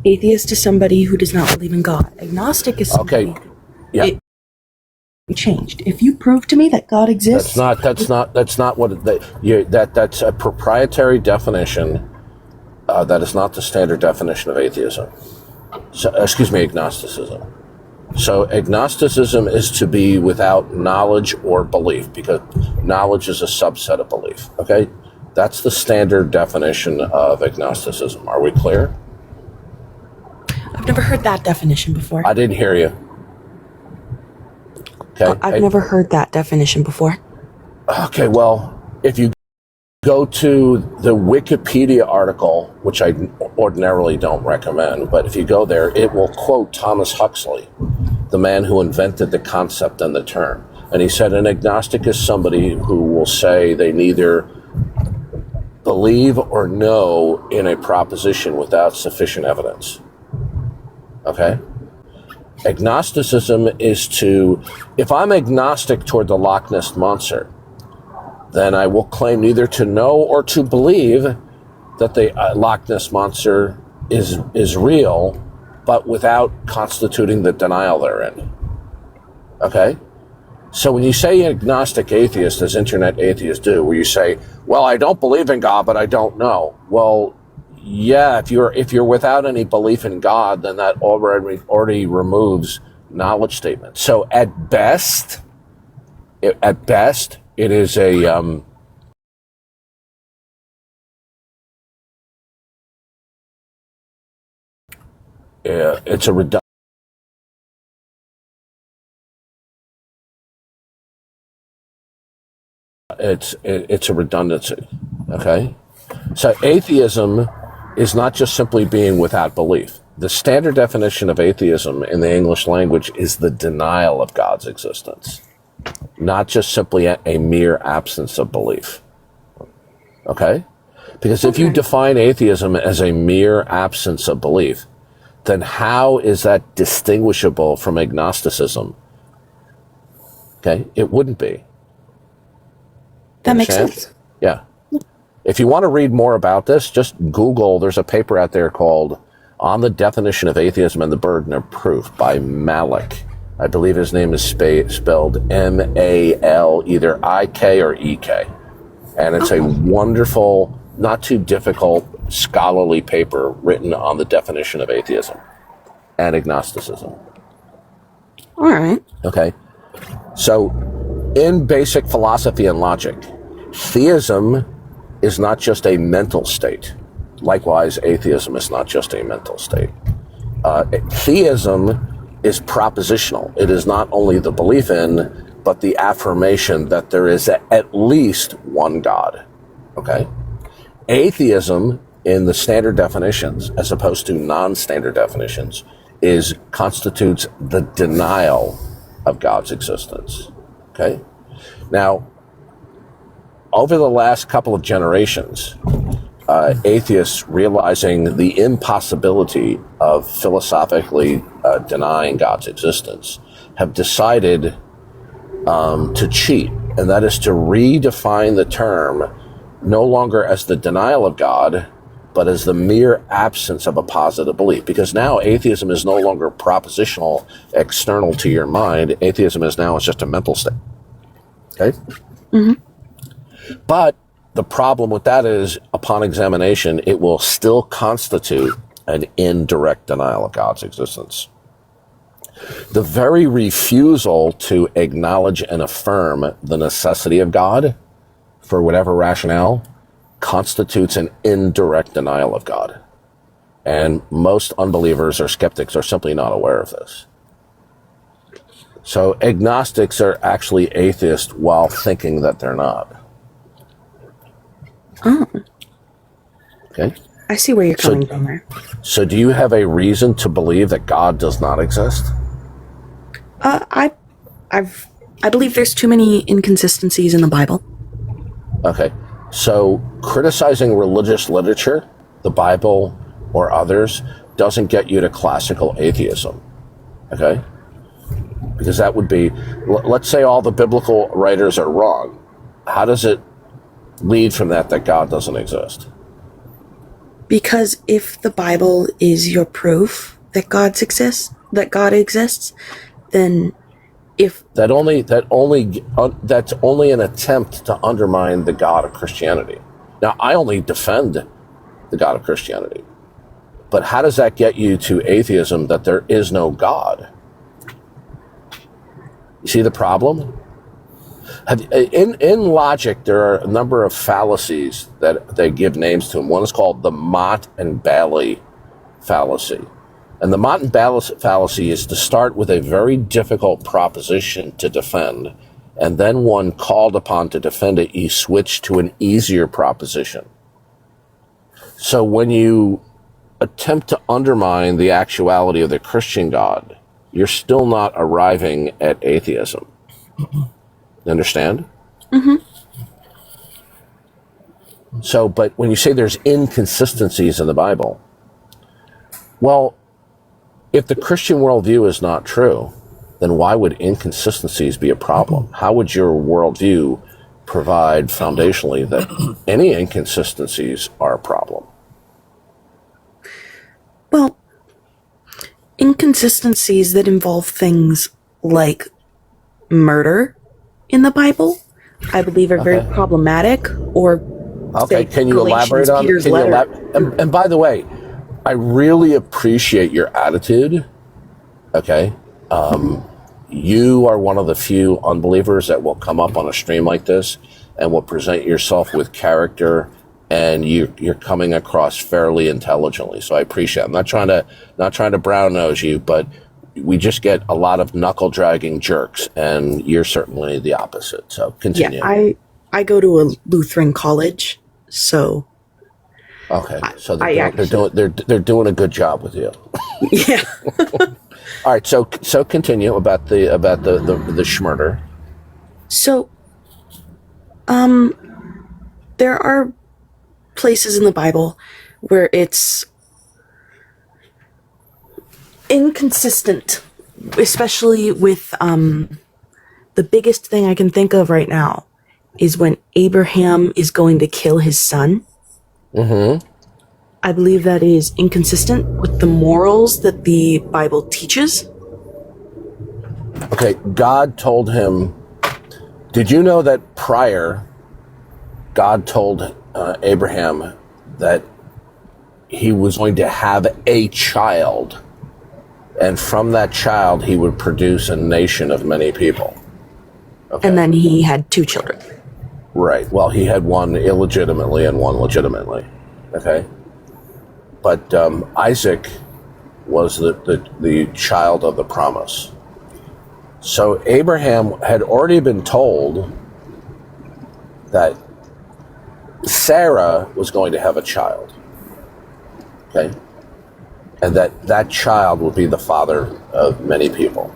Atheist is somebody who does not believe in God. Agnostic is somebody Okay. Yeah. It changed. If you prove to me that God exists, That's not what that's a proprietary definition. That is not the standard definition of atheism. So, agnosticism. So agnosticism is to be without knowledge or belief, because knowledge is a subset of belief. Okay, that's the standard definition of agnosticism. Are we clear? I've never heard that definition before. I didn't hear you. Okay. I've never heard that definition before. Okay, well, if you go to the Wikipedia article, which I ordinarily don't recommend, but if you go there, it will quote Thomas Huxley, the man who invented the concept and the term. And he said an agnostic is somebody who will say they neither believe or know in a proposition without sufficient evidence. Okay? Agnosticism is if I'm agnostic toward the Loch Ness Monster, then I will claim neither to know or to believe that the Loch Ness Monster is real, but without constituting the denial therein. Okay? So when you say agnostic atheist, as internet atheists do, where you say, well, I don't believe in God, but I don't know. Well, yeah, if you're without any belief in God, then that already removes knowledge statement. So at best, it is it's a redundancy. Okay, so atheism is not just simply being without belief. The standard definition of atheism in the English language is the denial of God's existence, not just simply a mere absence of belief. Okay? Because if you define atheism as a mere absence of belief, then how is that distinguishable from agnosticism? Okay? It wouldn't be. That makes sense. Yeah. If you want to read more about this, just Google. There's a paper out there called On the Definition of Atheism and the Burden of Proof by Malik. I believe his name is spelled M-A-L, either I-K or E-K. And it's a wonderful, not too difficult, scholarly paper written on the definition of atheism and agnosticism. All right. Okay. So, in basic philosophy and logic, theism is not just a mental state. Likewise, atheism is not just a mental state. Theism is propositional. It is not only the belief in, but the affirmation that there is at least one God. Okay? Atheism, in the standard definitions, as opposed to non-standard definitions, constitutes the denial of God's existence. Okay? Now, over the last couple of generations, atheists, realizing the impossibility of philosophically denying God's existence, have decided to cheat, and that is to redefine the term no longer as the denial of God, but as the mere absence of a positive belief. Because now atheism is no longer propositional, external to your mind. Atheism is now just a mental state. Okay? Mm-hmm. But the problem with that is, upon examination, it will still constitute an indirect denial of God's existence. The very refusal to acknowledge and affirm the necessity of God, for whatever rationale, constitutes an indirect denial of God. And most unbelievers or skeptics are simply not aware of this. So agnostics are actually atheists while thinking that they're not. Oh. Okay. I see where you're coming from there. So do you have a reason to believe that God does not exist? I believe there's too many inconsistencies in the Bible. Okay. So criticizing religious literature, the Bible or others, doesn't get you to classical atheism. Okay? Because that would be, let's say all the biblical writers are wrong. How does it lead from that God doesn't exist? Because if the Bible is your proof that God exists, then that's only an attempt to undermine the God of Christianity. Now, I only defend the God of Christianity, but how does that get you to atheism, that there is no God? You see the problem? In logic, there are a number of fallacies that they give names to them. One is called the Mott and Bailey fallacy. And the Mott and Bailey fallacy is to start with a very difficult proposition to defend, and then when called upon to defend it, you switch to an easier proposition. So when you attempt to undermine the actuality of the Christian God, you're still not arriving at atheism. You understand? Mm-hmm. So, but when you say there's inconsistencies in the Bible, well, if the Christian worldview is not true, then why would inconsistencies be a problem? How would your worldview provide foundationally that any inconsistencies are a problem? Well, inconsistencies that involve things like murder in the Bible, I believe, are very problematic. Or okay, can you elaborate on it? And by the way, I really appreciate your attitude. Okay, you are one of the few unbelievers that will come up on a stream like this and will present yourself with character, and you're coming across fairly intelligently. So I appreciate it. I'm not trying to brown nose you, but we just get a lot of knuckle dragging jerks, and you're certainly the opposite. So continue. Yeah, I go to a Lutheran college, so okay. So they're doing a good job with you. Yeah. All right. So continue about the schmurder. So, there are places in the Bible where it's inconsistent, especially with the biggest thing I can think of right now is when Abraham is going to kill his son. Mm-hmm. I believe that is inconsistent with the morals that the Bible teaches. Okay, God told him, did you know that prior, God told Abraham that he was going to have a child, and from that child he would produce a nation of many people. Okay. And then he had 2 children. Right. Well, he had one illegitimately and one legitimately. Okay. But Isaac was the child of the promise. So Abraham had already been told that Sarah was going to have a child. Okay. And that child would be the father of many people.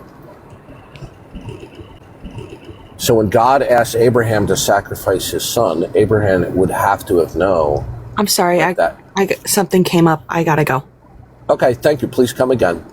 So when God asked Abraham to sacrifice his son, Abraham would have to have known. I'm sorry, something came up. I gotta go. Okay, thank you. Please come again.